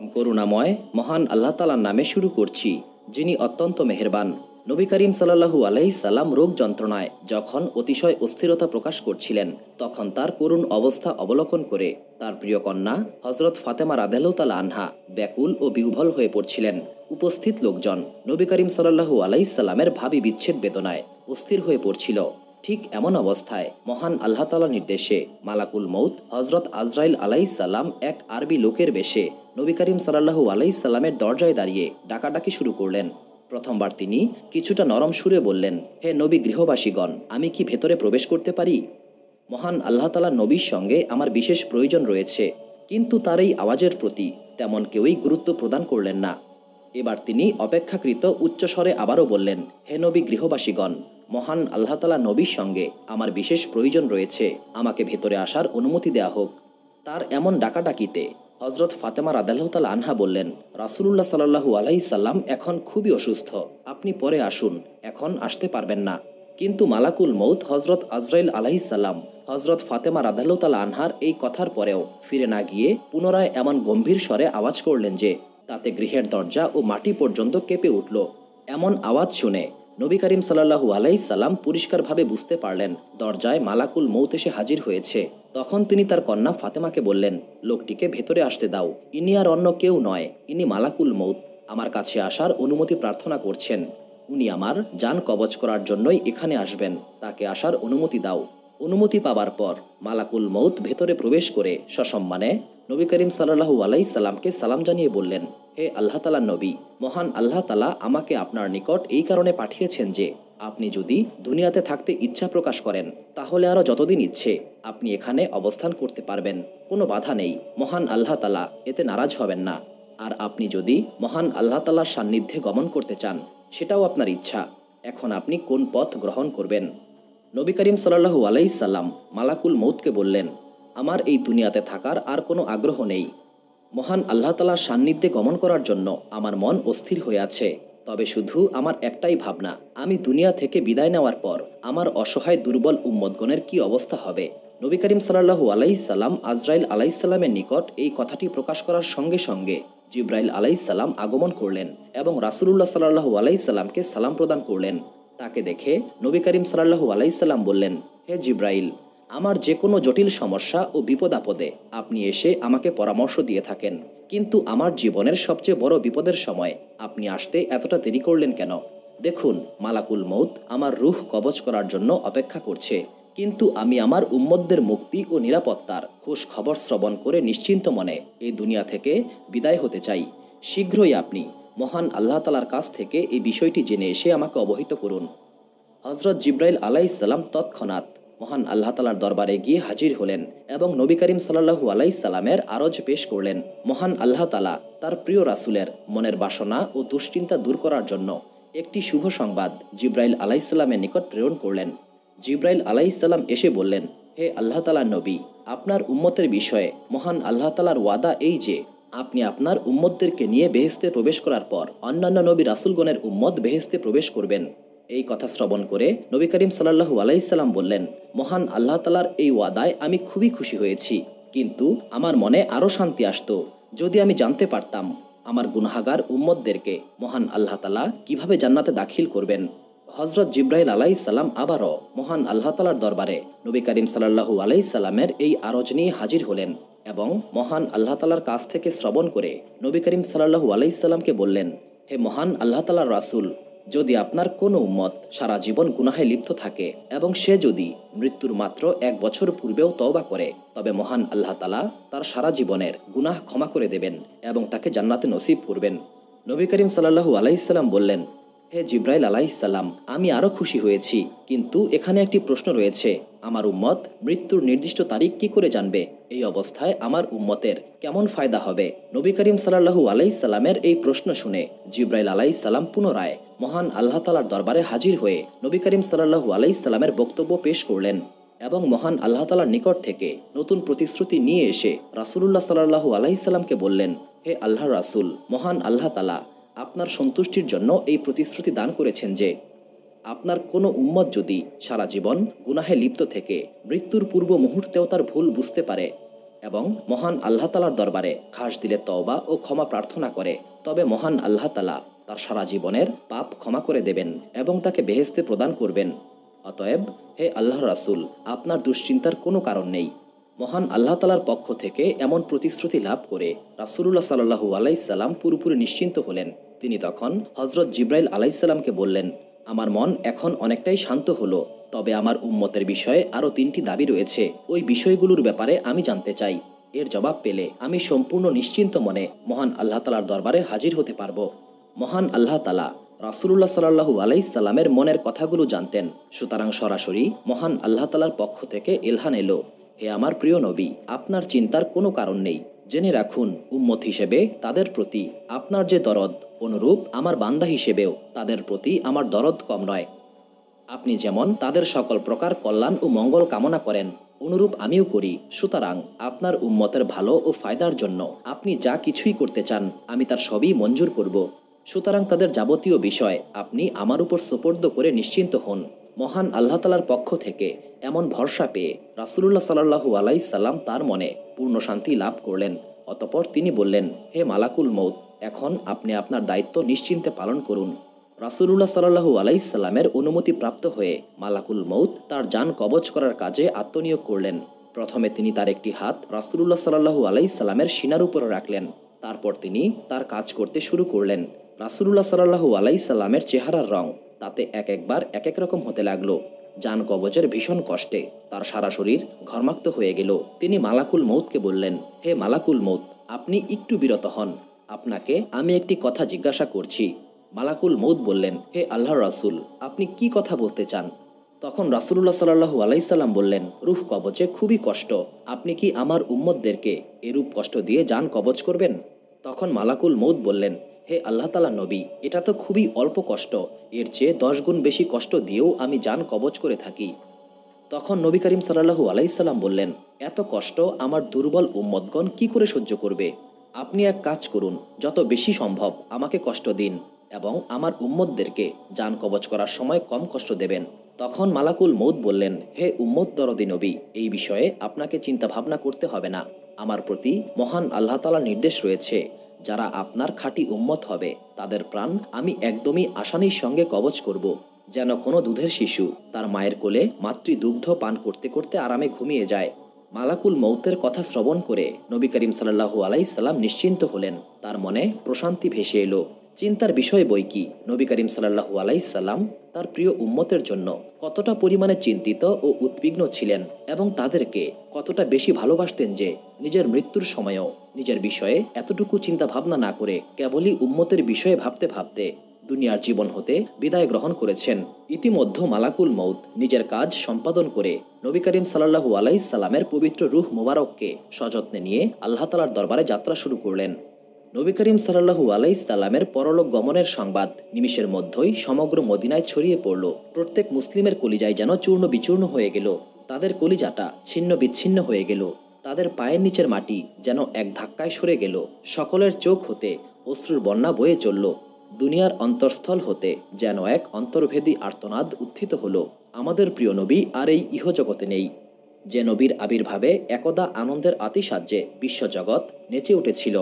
করুণাময় মহান আল্লাহ তাআলার নামে শুরু করছি, যিনি অত্যন্ত মেহেরবান। নবী করিম সাল্লাল্লাহু আলাইহি সাল্লাম রোগ যন্ত্রণায় যখন অতিশয় অস্থিরতা প্রকাশ করছিলেন, তখন তার করুণ অবস্থা অবলোকন করে তার প্রিয় কন্যা হজরত ফাতেমা রাদিয়াল্লাহু তাআলা আনহা ব্যাকুল ও বিহ্বল হয়ে পড়ছিলেন। উপস্থিত লোকজন নবী করিম সাল্লাল্লাহু আলাইহি সাল্লামের ভাবী বিচ্ছেদ বেদনায় অস্থির হয়ে পড়ছিল। ঠিক এমন অবস্থায় মহান আল্লাহ তাআলার নির্দেশে মালাকুল মৌত হজরত আজরাইল আলাইহিস সালাম এক আরবি লোকের বেশে নবী করিম সাল্লাল্লাহু আলাইহিস সাল্লামের দরজায় দাঁড়িয়ে ডাকাডাকি শুরু করলেন। প্রথমবার তিনি কিছুটা নরম সুরে বললেন, হে নবী গৃহবাসীগণ, আমি কি ভেতরে প্রবেশ করতে পারি? মহান আল্লাহ তাআলা নবীর সঙ্গে আমার বিশেষ প্রয়োজন রয়েছে। কিন্তু তার এই আওয়াজের প্রতি তেমন কেউই গুরুত্ব প্রদান করলেন না। এবার তিনি অপেক্ষাকৃত উচ্চস্বরে আবারও বললেন, হে নবী গৃহবাসীগণ, মহান আল্লাহ তাআলা নবীর সঙ্গে আমার বিশেষ প্রয়োজন রয়েছে, আমাকে ভেতরে আসার অনুমতি দেয়া হোক। তার এমন ডাকাডাকিতে হজরত ফাতেমা রাদিয়াল্লাহু তাআলা আনহা বললেন, রাসূলুল্লাহ সাল্লাল্লাহু আলাইহি সাল্লাম এখন খুবই অসুস্থ, আপনি পরে আসুন, এখন আসতে পারবেন না। কিন্তু মালাকুল মৌত হজরত আজরাইল আলাইহিস সালাম হজরত ফাতেমা রাদিয়াল্লাহু তাআলা আনহার এই কথার পরেও ফিরে না গিয়ে পুনরায় এমন গম্ভীর স্বরে আওয়াজ করলেন যে তাতে গৃহের দরজা ও মাটি পর্যন্ত কেঁপে উঠল। এমন আওয়াজ শুনে নবী করিম সাল্লাল্লাহু আলাইহি সাল্লাম পরিষ্কারভাবে বুঝতে পারলেন দরজায় মালাকুল মৌত এসে হাজির হয়েছে। তখন তিনি তার কন্যা ফাতেমাকে বললেন, লোকটিকে ভেতরে আসতে দাও, ইনি আর অন্য কেউ নয়, ইনি মালাকুল মৌত আমার কাছে আসার অনুমতি প্রার্থনা করছেন। উনি আমার জান কবজ করার জন্যই এখানে আসবেন, তাকে আসার অনুমতি দাও। অনুমতি পাবার পর মালাকুল মৌত ভেতরে প্রবেশ করে সসম্মানে নবী করিম সাল্লাল্লাহু আলাইহি সাল্লামকে সালাম জানিয়ে বললেন, হে আল্লাহ তাআলার নবী, মহান আল্লাহ তাআলা আমাকে আপনার নিকট এই কারণে পাঠিয়েছেন যে আপনি যদি দুনিয়াতে থাকতে ইচ্ছা প্রকাশ করেন, তাহলে আরও যতদিন ইচ্ছে আপনি এখানে অবস্থান করতে পারবেন, কোনো বাধা নেই, মহান আল্লাহ তাআলা এতে নারাজ হবেন না। আর আপনি যদি মহান আল্লাহ তাআলার সান্নিধ্যে গমন করতে চান, সেটাও আপনার ইচ্ছা। এখন আপনি কোন পথ গ্রহণ করবেন? নবী করিম সাল্লাল্লাহু আলাইহি সাল্লাম মালাকুল মৌতকে বললেন, আমার এই দুনিয়াতে থাকার আর কোনো আগ্রহ নেই। মহান আল্লাহ তাআলার সান্নিধ্যে গমন করার জন্য আমার মন অস্থির হয়ে আছে। তবে শুধু আমার একটাই ভাবনা, আমি দুনিয়া থেকে বিদায় নেওয়ার পর আমার অসহায় দুর্বল উম্মতগণের কি অবস্থা হবে। নবী করিম সাল্লাল্লাহু আলাইহি সাল্লাম আজরাইল আলাইহিস সালামের নিকট এই কথাটি প্রকাশ করার সঙ্গে সঙ্গে জিব্রাইল আলাইহিস সালাম আগমন করলেন এবং রাসূলুল্লাহ সাল্লাল্লাহু আলাইহি সাল্লামকে সালাম প্রদান করলেন। তাকে দেখে নবী করিম সাল্লাল্লাহু আলাইহি সাল্লাম বললেন, হে জিব্রাইল, আমার যে কোনো জটিল সমস্যা ও বিপদ আপদে আপনি এসে আমাকে পরামর্শ দিয়ে থাকেন, কিন্তু আমার জীবনের সবচেয়ে বড় বিপদের সময় আপনি আসতে এতটা দেরি করলেন কেন? দেখুন, মালাকুল মৌত আমার রূহ কবজ করার জন্য অপেক্ষা করছে, কিন্তু আমি আমার উম্মতদের মুক্তি ও নিরাপত্তার খোঁজ খবর শ্রবণ করে নিশ্চিন্ত মনে এই দুনিয়া থেকে বিদায় হতে চাই। শীঘ্রই আপনি মহান আল্লাহ তাআলার কাছ থেকে এই বিষয়টি জেনে এসে আমাকে অবহিত করুন। হজরত জিব্রাইল আলাইহিস সালাম তৎক্ষণাৎ মহান আল্লাহ তাআলার দরবারে গিয়ে হাজির হলেন এবং নবী করিম সাল্লাল্লাহু আলাইহি সাল্লামের আরজ পেশ করলেন। মহান আল্লাহ তাআলা তার প্রিয় রাসূলের মনের বাসনা ও দুশ্চিন্তা দূর করার জন্য একটি শুভ সংবাদ জিব্রাইল আলাইহিস সালামের নিকট প্রেরণ করলেন। জিব্রাইল আলাইহিস সালাম এসে বললেন, হে আল্লাহ তাআলার নবী, আপনার উম্মতের বিষয়ে মহান আল্লাহ তাআলার ওয়াদা এই যে আপনি আপনার উম্মতদেরকে নিয়ে বেহেশতে প্রবেশ করার পর অন্যান্য নবী রাসূলগণের উম্মত বেহেশতে প্রবেশ করবেন। এই কথা শ্রবণ করে নবী করিম সাল্লাল্লাহু আলাইহি সাল্লাম বললেন, মহান আল্লাহ তাআলার এই ওয়াদায় আমি খুবই খুশি হয়েছি, কিন্তু আমার মনে আরও শান্তি আসতো যদি আমি জানতে পারতাম আমার গুনাহগার উম্মতদেরকে মহান আল্লাহ তাআলা কিভাবে জান্নাতে দাখিল করবেন। হজরত জিব্রাইল আলাইহিস সালাম আবারও মহান আল্লাহ তাআলার দরবারে নবী করিম সাল্লাল্লাহু আলাইহি সাল্লামের এই আরজ নিয়ে হাজির হলেন এবং মহান আল্লাহ তাআলার কাছ থেকে শ্রবণ করে নবী করিম সাল্লাল্লাহু আলাইহি সাল্লামকে বললেন, হে মহান আল্লাহ তাআলার রাসূল, যদি আপনার কোনো উম্মত সারা জীবন গুনাহে লিপ্ত থাকে এবং সে যদি মৃত্যুর মাত্র 1 বছর পূর্বেও তওবা করে, তবে মহান আল্লাহ তাআলা তার সারা জীবনের গুনাহ ক্ষমা করে দেবেন এবং তাকে জান্নাতে নসিব করবেন। নবী করিম সাল্লাল্লাহু আলাইহি সাল্লাম বললেন, হে জিব্রাইল আলাইহিস সালাম, আমি আরও খুশি হয়েছি, কিন্তু এখানে একটি প্রশ্ন রয়েছে, আমার উম্মত মৃত্যুর নির্দিষ্ট তারিখ কি করে জানবে? এই অবস্থায় আমার উম্মতের কেমন ফায়দা হবে? নবী করিম সাল্লাল্লাহু আলাইহি সাল্লামের এই প্রশ্ন শুনে জিব্রাইল আলাইহিস সালাম পুনরায় মহান আল্লাহ তাআলার দরবারে হাজির হয়ে নবী করিম সাল্লাল্লাহু আলাইহি সাল্লামের বক্তব্য পেশ করলেন এবং মহান আল্লাহ তাআলার নিকট থেকে নতুন প্রতিশ্রুতি নিয়ে এসে রাসূলুল্লাহ সাল্লাল্লাহু আলাইহি সাল্লামকে বললেন, হে আল্লাহর রাসূল, মহান আল্লাহ তাআলা আপনার সন্তুষ্টির জন্য এই প্রতিশ্রুতি দান করেছেন যে আপনার কোনো উম্মত যদি সারা জীবন গুনাহে লিপ্ত থেকে মৃত্যুর পূর্ব মুহূর্তেও তার ভুল বুঝতে পারে, এবং মহান আল্লাহ তালার দরবারে খাস দিলে তওবা ও ক্ষমা প্রার্থনা করে, তবে মহান আল্লাহ তালা তার সারা জীবনের পাপ ক্ষমা করে দেবেন এবং তাকে বেহেশতে প্রদান করবেন। অতএব হে আল্লাহর রাসূল, আপনার দুশ্চিন্তার কোনো কারণ নেই। মহান আল্লাহ তালার পক্ষ থেকে এমন প্রতিশ্রুতি লাভ করে রাসূলুল্লাহ সাল্লাল্লাহু আলাইহি সাল্লাম পুরোপুরি নিশ্চিন্ত হলেন। তিনি তখন হজরত জিব্রাইল আলাইহিসসালামকে বললেন, আমার মন এখন অনেকটাই শান্ত হলো, তবে আমার উম্মতের বিষয়ে আরও 3টি দাবি রয়েছে, ওই বিষয়গুলোর ব্যাপারে আমি জানতে চাই। এর জবাব পেলে আমি সম্পূর্ণ নিশ্চিন্ত মনে মহান আল্লাহ তালার দরবারে হাজির হতে পারবো। মহান আল্লাহ তালা রাসূলুল্লাহ সাল্লাল্লাহু আলাইহি সাল্লামের মনের কথাগুলো জানতেন, সুতরাং সরাসরি মহান আল্লাহ তালার পক্ষ থেকে এলহান এলো, হে আমার প্রিয় নবী, আপনার চিন্তার কোনো কারণ নেই। জেনে রাখুন, উম্মত হিসেবে তাদের প্রতি আপনার যে দরদ, অনুরূপ আমার বান্দা হিসেবেও তাদের প্রতি আমার দরদ কম নয়। আপনি যেমন তাদের সকল প্রকার কল্যাণ ও মঙ্গল কামনা করেন, অনুরূপ আমিও করি। সুতরাং আপনার উম্মতের ভালো ও ফায়দার জন্য আপনি যা কিছুই করতে চান, আমি তার সবই মঞ্জুর করব। সুতরাং তাদের যাবতীয় বিষয় আপনি আমার উপর সোপর্দ করে নিশ্চিন্ত হন। মহান আল্লাহ তালার পক্ষ থেকে এমন ভরসা পেয়ে রাসূলুল্লাহ সাল্লাল্লাহু আলাইহি সাল্লাম তার মনে পূর্ণ শান্তি লাভ করলেন। অতপর তিনি বললেন, হে মালাকুল মৌত, এখন আপনি আপনার দায়িত্ব নিশ্চিন্তে পালন করুন। রাসূলুল্লাহ সাল্লাল্লাহু আলাইহি সাল্লামের অনুমতি প্রাপ্ত হয়ে মালাকুল মৌত তার জান কবজ করার কাজে আত্মনিয়োগ করলেন। প্রথমে তিনি তার একটি হাত রাসূলুল্লাহ সাল্লাল্লাহু আলাইহি সাল্লামের সিনার উপরে রাখলেন। তারপর তিনি তার কাজ করতে শুরু করলেন। রাসূলুল্লাহ সাল্লাল্লাহু আলাইহি সাল্লামের চেহারার রং তাতে এক একবার এক এক রকম হতে লাগলো। জান কবজের ভীষণ কষ্টে তার সারা শরীর ঘর্মাক্ত হয়ে গেল। তিনি মালাকুল মৌতকে বললেন, হে মালাকুল মৌত, আপনি একটু বিরত হন, আপনাকে আমি একটি কথা জিজ্ঞাসা করছি। মালাকুল মৌত বললেন, হে আল্লাহর রাসূল, আপনি কি কথা বলতে চান? তখন রাসূলুল্লাহ সাল্লাল্লাহু আলাইহি সাল্লাম বললেন, রূহ কবজে খুবই কষ্ট, আপনি কি আমার উম্মতদেরকে এরূপ কষ্ট দিয়ে জান কবজ করবেন? তখন মালাকুল মৌত বললেন, হে আল্লাহ তাআলা নবী, এটা তো খুবই অল্প কষ্ট, এর চেয়ে 10 গুণ বেশি কষ্ট দিয়েও আমি জান কবজ করে থাকি। তখন নবী করিম সাল্লাল্লাহু আলাইহি সাল্লাম বললেন, এত কষ্ট আমার দুর্বল উম্মতগণ কি করে সহ্য করবে? আপনি এক কাজ করুন, যত বেশি সম্ভব আমাকে কষ্ট দিন এবং আমার উম্মতদেরকে জান কবজ করার সময় কম কষ্ট দেবেন। তখন মালাকুল মৌত বললেন, হে উম্মত দরদি নবী, এই বিষয়ে আপনাকে চিন্তা ভাবনা করতে হবে না। আমার প্রতি মহান আল্লাহ তাআলার নির্দেশ রয়েছে, যারা আপনার খাঁটি উম্মত হবে তাদের প্রাণ আমি একদমই আসানির সঙ্গে কবজ করব, যেন কোনো দুধের শিশু তার মায়ের কোলে মাতৃদুগ্ধ পান করতে করতে আরামে ঘুমিয়ে যায়। মালাকুল মৌতের কথা শ্রবণ করে নবী করিম সাল্লাল্লাহু আলাইহি সাল্লাম নিশ্চিন্ত হলেন, তার মনে প্রশান্তি ভেসে এলো। চিন্তার বিষয় বই কি, নবী করিম সাল্লাল্লাহু আলাইহি সাল্লাম তার প্রিয় উম্মতের জন্য কতটা পরিমাণে চিন্তিত ও উদ্বিগ্ন ছিলেন এবং তাদেরকে কতটা বেশি ভালোবাসতেন যে নিজের মৃত্যুর সময়ও নিজের বিষয়ে এতটুকু চিন্তা ভাবনা না করে কেবলই উম্মতের বিষয়ে ভাবতে ভাবতে দুনিয়ার জীবন হতে বিদায় গ্রহণ করেছেন। ইতিমধ্যে মালাকুল মৌত নিজের কাজ সম্পাদন করে নবী করিম সাল্লাল্লাহু আলাইহি সাল্লামের পবিত্র রূহ মুবারককে সযত্নে নিয়ে আল্লাহ তাআলার দরবারে যাত্রা শুরু করলেন। নবী করিম সাল্লাল্লাহু আলাইহি সাল্লামের পরলোক গমনের সংবাদ নিমিষের মধ্যেই সমগ্র মদিনায় ছড়িয়ে পড়ল। প্রত্যেক মুসলিমের কলিজায় যেন চূর্ণ বিচূর্ণ হয়ে গেল, তাদের কলিজাটা ছিন্ন বিচ্ছিন্ন হয়ে গেল, তাদের পায়ের নিচের মাটি যেন এক ধাক্কায় সরে গেল। সকলের চোখ হতে অশ্রুর বন্যা বয়ে চলল। দুনিয়ার অন্তঃস্থল হতে যেন এক অন্তর্ভেদী আর্তনাদ উত্থিত হলো, আমাদের প্রিয় নবী আর এই ইহজগতে নেই। যে নবীর আবির্ভাবে একদা আনন্দের আতিশায্যে বিশ্বজগৎ নেচে উঠেছিল,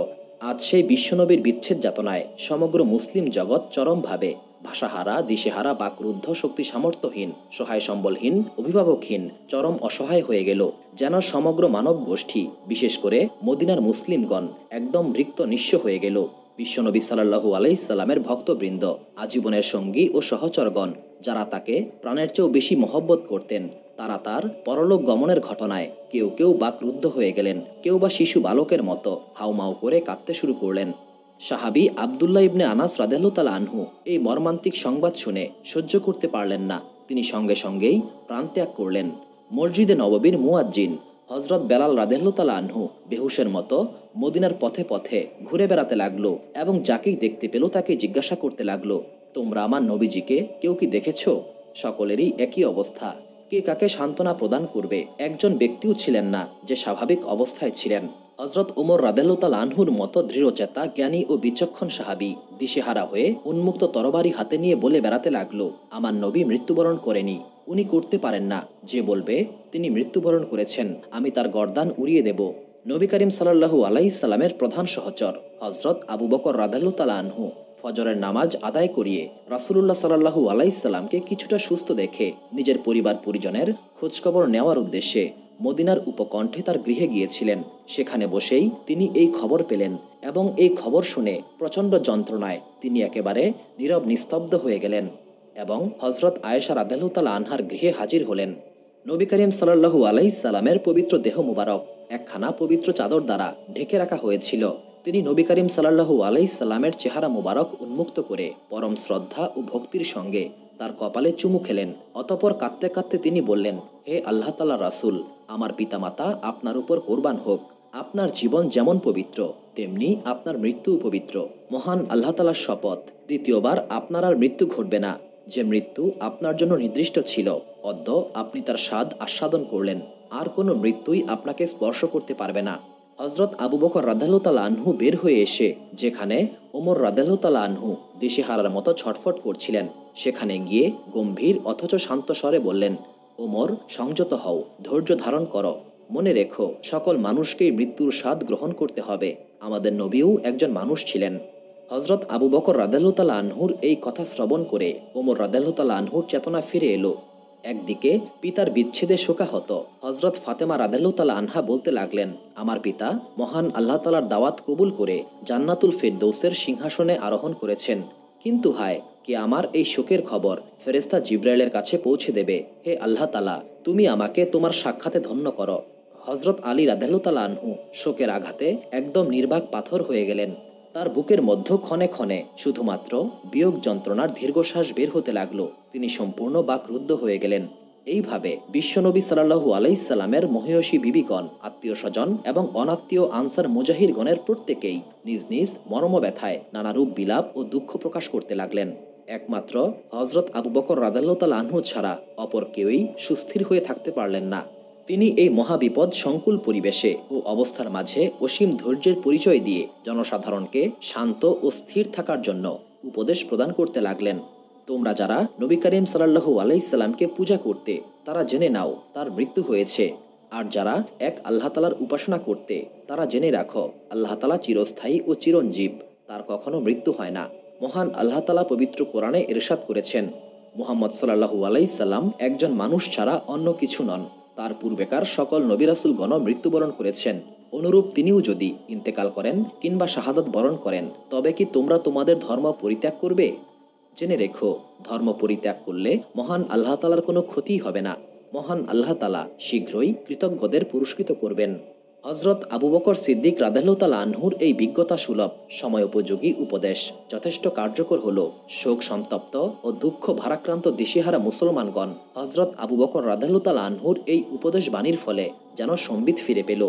আজ সেই বিশ্বনবীর বিচ্ছেদ যাতনায় সমগ্র মুসলিম জগৎ চরমভাবে ভাষাহারা, দিশেহারা, বাকরুদ্ধ, শক্তি সামর্থ্যহীন, সহায় সম্বলহীন, অভিভাবকহীন, চরম অসহায় হয়ে গেল। যেন সমগ্র মানব গোষ্ঠী, বিশেষ করে মদিনার মুসলিমগণ একদম রিক্ত নিঃস্ব হয়ে গেল। বিশ্বনবী সাল্লাল্লাহু আলাইহি সাল্লামের ভক্তবৃন্দ, আজীবনের সঙ্গী ও সহচরগণ, যারা তাকে প্রাণের চেয়েও বেশি মহব্বত করতেন, তারা তার পরলোক গমনের ঘটনায় কেউ কেউ বাকরুদ্ধ হয়ে গেলেন, কেউ বা শিশু বালকের মতো হাউমাউ করে কাঁদতে শুরু করলেন। সাহাবী আবদুল্লাহ ইবনে আনাস রাদিয়াল্লাহু তাআলা আনহু এই মর্মান্তিক সংবাদ শুনে সহ্য করতে পারলেন না। তিনি সঙ্গে সঙ্গেই প্রাণত্যাগ করলেন। মসজিদে নববীর মুয়াজ্জিন হযরত বেলাল রাদিয়াল্লাহু তাআলা আনহু বেহুশের মতো মদিনার পথে পথে ঘুরে বেড়াতে লাগলো এবং যাকেই দেখতে পেল তাকে জিজ্ঞাসা করতে লাগলো, তোমরা আমার নবীজিকে কেউ কি দেখেছো? সকলেরই একই অবস্থা, কে কাকে সান্ত্বনা প্রদান করবে একজন ব্যক্তিও ছিলেন না যে স্বাভাবিক অবস্থায় ছিলেন। হযরত উমর রাদিয়াল্লাহু তাআলা আনহুর মতো দৃঢ়চেতা, জ্ঞানী ও বিচক্ষণ সাহাবী দিশেহারা হয়ে উন্মুক্ত তরবারি হাতে নিয়ে বলে বেড়াতে লাগলো, আমার নবী মৃত্যুবরণ করেনি, উনি করতে পারেন না। যে বলবে তিনি মৃত্যুবরণ করেছেন, আমি তার গর্দান উড়িয়ে দেব। নবী করিম সাল্লাল্লাহু আলাইহি সাল্লামের প্রধান সহচর হজরত আবু বকর রাদিয়াল্লাহু তাআলা আনহু ফজরের নামাজ আদায় করিয়ে রাসূলুল্লাহ সাল্লাল্লাহু আলাইহি সাল্লামকে কিছুটা সুস্থ দেখে নিজের পরিবার পরিজনের খোঁজখবর নেওয়ার উদ্দেশ্যে মদিনার উপকণ্ঠে তার গৃহে গিয়েছিলেন। সেখানে বসেই তিনি এই খবর পেলেন এবং এই খবর শুনে প্রচণ্ড যন্ত্রণায় তিনি একেবারে নীরব নিস্তব্ধ হয়ে গেলেন এবং হজরত আয়েশা রাদিয়াল্লাহু তাআলা আনহার গৃহে হাজির হলেন। নবী করিম সাল্লাল্লাহু আলাইহি সাল্লামের পবিত্র দেহ মুবারক একখানা পবিত্র চাদর দ্বারা ঢেকে রাখা হয়েছিল। তিনি নবী করিম সাল্লাল্লাহু আলাইহি সাল্লামের চেহারা মুবারক উন্মুক্ত করে পরম শ্রদ্ধা ও ভক্তির সঙ্গে তার কপালে চুমু খেলেন। অতঃপর কাঁদতে কাঁদতে তিনি বললেন, হে আল্লাহ তাআলার রাসূল, আমার পিতামাতা আপনার উপর কোরবান হোক। আপনার জীবন যেমন পবিত্র তেমনি আপনার মৃত্যুও পবিত্র। মহান আল্লাহ তাআলার শপথ, দ্বিতীয়বার আপনার আর মৃত্যু ঘটবে না। যে মৃত্যু আপনার জন্য নির্দিষ্ট ছিল অদ্য আপনি তার স্বাদ আস্বাদন করলেন। আর কোনো মৃত্যুই আপনাকে স্পর্শ করতে পারবে না। হজরত আবু বকর রাদিয়াল্লাহু তাআলা আনহু বের হয়ে এসে যেখানে ওমর রাদিয়াল্লাহু তাআলা আনহু দিশেহারার মতো ছটফট করছিলেন সেখানে গিয়ে গম্ভীর অথচ শান্ত স্বরে বললেন, ওমর, সংযত হও, ধৈর্য ধারণ করো। মনে রেখো, সকল মানুষকেই মৃত্যুর স্বাদ গ্রহণ করতে হবে। আমাদের নবীও একজন মানুষ ছিলেন। হজরত আবু বকর রাদিয়াল্লাহু তাআলা আনহুর এই কথা শ্রবণ করে ওমর রাদিয়াল্লাহু তাআলা আনহুর চেতনা ফিরে এলো। একদিকে পিতার বিচ্ছেদে শোকাহত হজরত ফাতেমা রাদিয়াল্লাহু তাআলা আনহা বলতে লাগলেন, আমার পিতা মহান আল্লাহ তাআলার দাওয়াত কবুল করে জান্নাতুল ফিরদৌসের সিংহাসনে আরোহণ করেছেন। কিন্তু হায়, কে আমার এই শোকের খবর ফেরেশতা জিবরাইলের কাছে পৌঁছে দেবে। হে আল্লাহ তাআলা, তুমি আমাকে তোমার সাক্ষাতে ধন্য করো। হজরত আলী রাদিয়াল্লাহু তাআলা আনহু শোকের আঘাতে একদম নির্বাক পাথর হয়ে গেলেন। তার বুকের মধ্য ক্ষণে ক্ষণে শুধুমাত্র বিয়োগ যন্ত্রণার দীর্ঘশ্বাস বের হতে লাগলো। তিনি সম্পূর্ণ বাকরুদ্ধ হয়ে গেলেন। এইভাবে বিশ্বনবী সাল্লাল্লাহু আলাইহি সাল্লামের মহিয়সী বিবিগণ, আত্মীয় স্বজন এবং অনাত্মীয় আনসার মুজাহিরগণের প্রত্যেকেই নিজ নিজ মর্মব্যথায় নানারূপ বিলাপ ও দুঃখ প্রকাশ করতে লাগলেন। একমাত্র হজরত আবু বকর রাদিয়াল্লাহু তাআলা আনহু ছাড়া অপর কেউই সুস্থির হয়ে থাকতে পারলেন না। তিনি এই মহাবিপদ সংকুল পরিবেশে ও অবস্থার মাঝে অসীম ধৈর্যের পরিচয় দিয়ে জনসাধারণকে শান্ত ও স্থির থাকার জন্য উপদেশ প্রদান করতে লাগলেন। তোমরা যারা নবী করিম সাল্লাল্লাহু আলাইহি সাল্লামকে পূজা করতে, তারা জেনে নাও তার মৃত্যু হয়েছে। আর যারা এক আল্লাহ তাআলার উপাসনা করতে, তারা জেনে রাখো আল্লাহ তাআলা চিরস্থায়ী ও চিরঞ্জীব, তার কখনো মৃত্যু হয় না। মহান আল্লাহ তাআলা পবিত্র কোরআনে ইরশাদ করেছেন, মুহাম্মদ সাল্লাল্লাহু আলাইহি সাল্লাম একজন মানুষ ছাড়া অন্য কিছু নন। তার পূর্বেকার সকল নবী রাসূলগণ মৃত্যুবরণ করেছেন। অনুরূপ তিনিও যদি ইন্তেকাল করেন কিংবা শাহাদাত বরণ করেন, তবে কি তোমরা তোমাদের ধর্ম পরিত্যাগ করবে? জেনে রেখো, ধর্ম পরিত্যাগ করলে মহান আল্লাহ তাআলার কোনো ক্ষতি হবে না। মহান আল্লাহ তাআলা শীঘ্রই কৃতজ্ঞদের পুরস্কৃত করবেন। হজরত আবু বকর সিদ্দিক রাদিয়াল্লাহু তাআলা আনহুর এই বিজ্ঞতা সুলভ সময়োপযোগী উপদেশ যথেষ্ট কার্যকর হল। শোক সন্তপ্ত ও দুঃখ ভারাক্রান্ত দিশেহারা মুসলমানগণ হজরত আবু বকর রাদিয়াল্লাহু তাআলা আনহুর এই উপদেশ বাণীর ফলে যেন সম্বিত ফিরে পেল।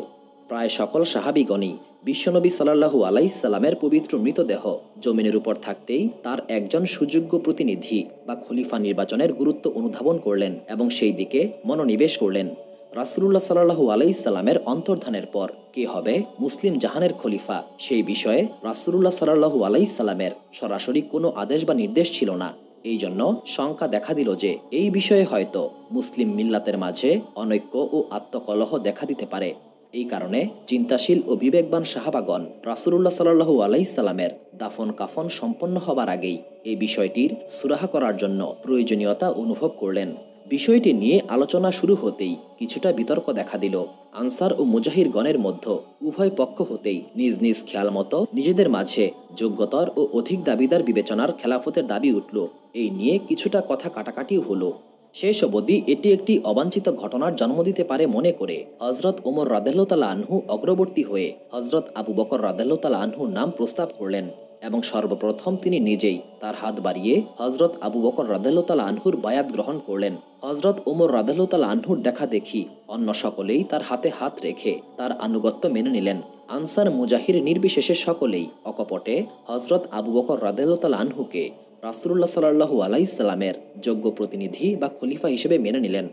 প্রায় সকল সাহাবীগণই বিশ্বনবী সাল্লাল্লাহু আলাইহি সাল্লামের পবিত্র মৃতদেহ জমিনের উপর থাকতেই তার একজন সুযোগ্য প্রতিনিধি বা খলিফা নির্বাচনের গুরুত্ব অনুধাবন করলেন এবং সেই দিকে মনোনিবেশ করলেন। রাসূলুল্লাহ সাল্লাল্লাহু আলাইহি সাল্লামের অন্তর্ধানের পর কে হবে মুসলিম জাহানের খলিফা, সেই বিষয়ে রাসূলুল্লাহ সাল্লাল্লাহু আলাইহি সাল্লামের সরাসরি কোনো আদেশ বা নির্দেশ ছিল না। এই জন্য শঙ্কা দেখা দিল যে এই বিষয়ে হয়তো মুসলিম মিল্লাতের মাঝে অনৈক্য ও আত্মকলহ দেখা দিতে পারে। এই কারণে চিন্তাশীল ও বিবেকবান সাহাবাগণ রাসূলুল্লাহ সাল্লাল্লাহু আলাইহি সাল্লামের দাফন কাফন সম্পন্ন হবার আগেই এই বিষয়টির সুরাহা করার জন্য প্রয়োজনীয়তা অনুভব করলেন। বিষয়টি নিয়ে আলোচনা শুরু হতেই কিছুটা বিতর্ক দেখা দিল। আনসার ও মুজাহিরগণের মধ্যে উভয় পক্ষ হতেই নিজ নিজ খেয়াল মতো নিজেদের মাঝে যোগ্যতর ও অধিক দাবিদার বিবেচনার খেলাফতের দাবি উঠল। এই নিয়ে কিছুটা কথা কাটাকাটিও হলো। শেষ অবধি এটি একটি অবাঞ্ছিত ঘটনার জন্ম দিতে পারে মনে করে হজরত ওমর রাদিয়াল্লাহু তাআলা আনহু অগ্রবর্তী হয়ে হজরত আবু বকর রাদিয়াল্লাহু তাআলা আনহুর নাম প্রস্তাব করলেন এবং সর্বপ্রথম তিনি নিজেই তার হাত বাড়িয়ে হজরত আবু বকর রাদিয়াল্লাহু তাআলা আনহুর বায়াত গ্রহণ করলেন। হজরত ওমর রাদিয়াল্লাহু তাআলা আনহুর দেখা দেখি অন্য সকলেই তার হাতে হাত রেখে তার আনুগত্য মেনে নিলেন। আনসার মুজাহির নির্বিশেষে সকলেই অকপটে হজরত আবু বকর রাদিয়াল্লাহু তাআলা আনহুকে রাসূলুল্লাহ সাল্লাল্লাহু আলাইহি সাল্লামের যোগ্য প্রতিনিধি বা খলিফা হিসেবে মেনে নিলেন।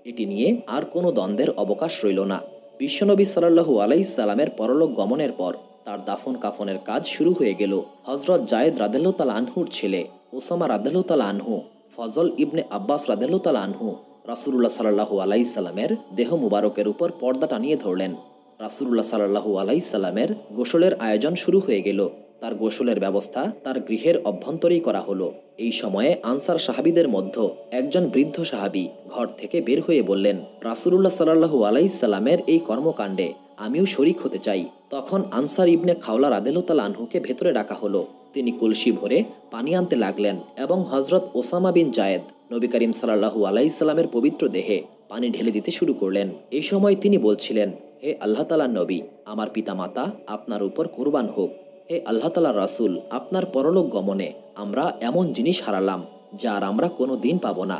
এটি নিয়ে আর কোনো দ্বন্দ্বের অবকাশ রইল না। বিশ্বনবী সাল্লাল্লাহু আলাইহি সাল্লামের পরলোক গমনের পর তার দাফন কাফনের কাজ শুরু হয়ে গেল। হজরত জায়েদ রাদিয়াল্লাহু তাআলা আনহুর ছেলে ওসামা রাদিয়াল্লাহু তাআলা আনহু, ফজল ইবনে আব্বাস রাদিয়াল্লাহু তাআলা আনহু রাসূলুল্লাহ সাল্লাল্লাহু আলাইহি সাল্লামের দেহ মুবারকের উপর পর্দা টানিয়ে ধরলেন। রাসূলুল্লাহ সাল্লাল্লাহু আলাইহি সাল্লামের গোসলের আয়োজন শুরু হয়ে গেল। তার গোসলের ব্যবস্থা তার গৃহের অভ্যন্তরেই করা হলো। এই সময়ে আনসার সাহাবীদের মধ্যে একজন বৃদ্ধ সাহাবী ঘর থেকে বের হয়ে বললেন, রাসূলুল্লাহ সাল্লাল্লাহু আলাইহি সাল্লামের এই কর্মকাণ্ডে আমিও শরিক হতে চাই। তখন আনসার ইবনে খাওলা রাদিয়াল্লাহু তাআলা আনহুকে ভেতরে ডাকা হলো। তিনি কলসি ভরে পানি আনতে লাগলেন এবং হযরত ওসামা বিন জায়েদ নবী করিম সাল্লাল্লাহু আলাইহি সাল্লামের পবিত্র দেহে পানি ঢেলে দিতে শুরু করলেন। এই সময় তিনি বলছিলেন, হে আল্লাহ তাআলার নবী, আমার পিতামাতা আপনার উপর কুরবান হোক। হে আল্লাহ তাআলার রাসূল, আপনার পরলোক গমনে আমরা এমন জিনিস হারালাম যার আমরা কোনো দিন পাব না।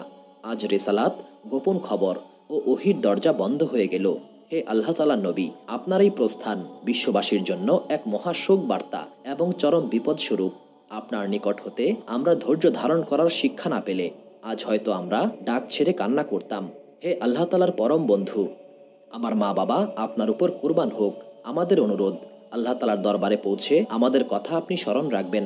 আজ রিসালাত, গোপন খবর ও ওহির দরজা বন্ধ হয়ে গেল। হে আল্লাহ তাআলার নবী, আপনার এই প্রস্থান বিশ্ববাসীর জন্য এক মহা শোক বার্তা এবং চরম বিপদস্বরূপ। আপনার নিকট হতে আমরা ধৈর্য ধারণ করার শিক্ষা না পেলে আজ হয়তো আমরা ডাক ছেড়ে কান্না করতাম। হে আল্লাহ তাআলার পরম বন্ধু, আমার মা বাবা আপনার উপর কুরবান হোক। আমাদের অনুরোধ, আল্লাহ তাআলার দরবারে পৌঁছে আমাদের কথা আপনি স্মরণ রাখবেন।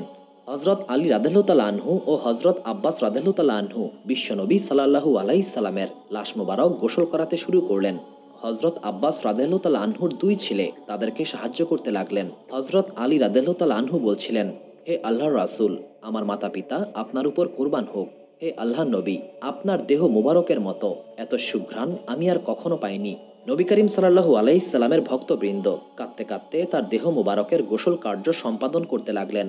হযরত আলী রাদিয়াল্লাহু তাআলা আনহু ও হযরত আব্বাস রাদিয়াল্লাহু তাআলা আনহু বিশ্বনবী সাল্লাল্লাহু আলাইহি সাল্লামের লাশ মোবারক গোসল করাতে শুরু করলেন। হযরত আব্বাস রাদিয়াল্লাহু তাআলা আনহুর দুই ছেলে তাদেরকে সাহায্য করতে লাগলেন। হযরত আলী রাদিয়াল্লাহু তাআলা আনহু বলছিলেন, হে আল্লাহর রাসূল, আমার মাতা পিতা আপনার উপর কুরবান হোক। হে আল্লাহর নবী, আপনার দেহ মোবারকের মতো এত সুঘ্রাণ আমি আর কখনো পাইনি। নবী করিম সাল্লাল্লাহু আলাইহি সাল্লামের ভক্তবৃন্দ কাঁদতে কাঁদতে তার দেহ মোবারকের গোসল কার্য সম্পাদন করতে লাগলেন।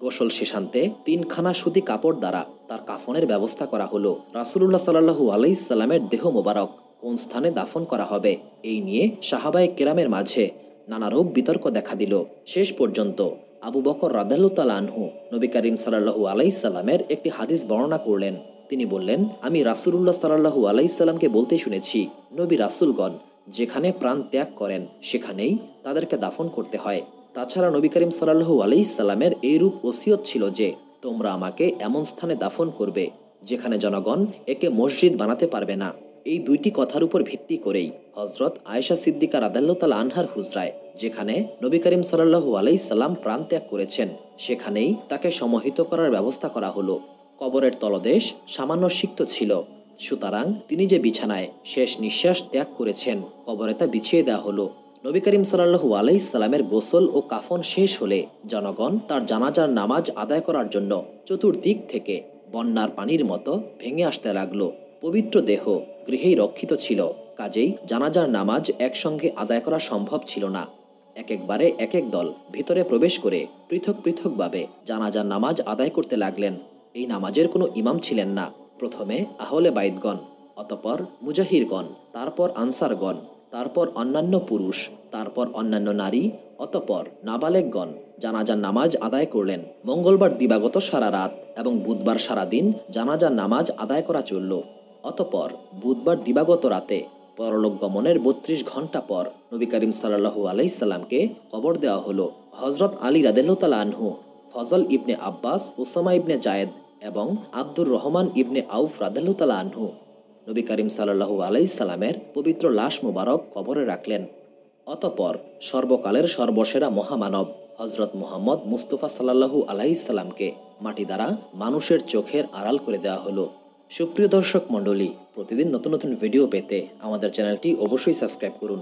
গোসল শেষান্তে 3খানা সুতি কাপড় দ্বারা তার কাফনের ব্যবস্থা করা হলো। রাসূলুল্লাহ সাল্লাল্লাহু আলাইহি সাল্লামের দেহ মোবারক কোন স্থানে দাফন করা হবে এই নিয়ে সাহাবায়ে কেরামের মাঝে নানারূপ বিতর্ক দেখা দিল। শেষ পর্যন্ত আবু বকর রাদিয়াল্লাহু তাআলা আনহু নবী করিম সাল্লাল্লাহু আলাইহি সাল্লামের একটি হাদিস বর্ণনা করলেন। তিনি বললেন, আমি রাসূলুল্লাহ সাল্লাল্লাহু আলাইহি সাল্লামকে বলতে শুনেছি, নবী রাসূলগণ যেখানে প্রাণ ত্যাগ করেন সেখানেই তাদেরকে দাফন করতে হয়। তাছাড়া নবী করিম সাল্লাল্লাহু আলাইহি সাল্লামের এইরূপ ওসিয়ত ছিল যে, তোমরা আমাকে এমন স্থানে দাফন করবে যেখানে জনগণ একে মসজিদ বানাতে পারবে না। এই দুইটি কথার উপর ভিত্তি করেই হযরত আয়েশা সিদ্দিকা রাদিয়াল্লাহু তাআলা আনহার হুজরায় যেখানে নবী করিম সাল্লাল্লাহু আলাইহি সাল্লাম প্রাণ ত্যাগ করেছেন সেখানেই তাকে সমাহিত করার ব্যবস্থা করা হলো। কবরের তলদেশ সামান্য সিক্ত ছিল, সুতরাং তিনি যে বিছানায় শেষ নিঃশ্বাস ত্যাগ করেছেন কবরে তা বিছিয়ে দেওয়া হলো। নবী করিম সাল্লাল্লাহু আলাইহি সাল্লামের গোসল ও কাফন শেষ হলে জনগণ তার জানাজার নামাজ আদায় করার জন্য চতুর্দিক থেকে বন্যার পানির মতো ভেঙে আসতে লাগলো। পবিত্র দেহ গৃহেই রক্ষিত ছিল, কাজেই জানাজার নামাজ একসঙ্গে আদায় করা সম্ভব ছিল না। একবারে এক এক দল ভিতরে প্রবেশ করে পৃথক পৃথকভাবে জানাজার নামাজ আদায় করতে লাগলেন। এই নামাজের কোনো ইমাম ছিলেন না। প্রথমে আহলে বাইতগণ, অতঃপর মুজাহিরগণ, তারপর আনসারগণ, তারপর অন্যান্য পুরুষ, তারপর অন্যান্য নারী, অতঃপর নাবালেগগণ জানাজার নামাজ আদায় করলেন। মঙ্গলবার দিবাগত সারা রাত এবং বুধবার সারাদিন জানাজার নামাজ আদায় করা চলল। অতঃপর বুধবার দিবাগত রাতে পরলোক গমনের ৩২ ঘণ্টা পর নবী করিম সাল্লাল্লাহু আলাইহি সাল্লামকে কবর দেওয়া হলো। হযরত আলী রাদিয়াল্লাহু তাআলা আনহু, ফজল ইবনে আব্বাস, ওসামা ইবনে জায়েদ এবং আব্দুর রহমান ইবনে আউফ রাদিয়াল্লাহু তাআলা আনহু নবী করিম সাল্লাল্লাহু আলাইহি সাল্লামের পবিত্র লাশ মোবারক কবরে রাখলেন। অতঃপর সর্বকালের সর্বসেরা মহামানব হযরত মুহাম্মদ মুস্তাফা সাল্লাল্লাহু আলাইহি সাল্লামকে মাটি দ্বারা মানুষের চোখের আড়াল করে দেওয়া হলো। সুপ্রিয় দর্শক মণ্ডলী, প্রতিদিন নতুন নতুন ভিডিও পেতে আমাদের চ্যানেলটি অবশ্যই সাবস্ক্রাইব করুন।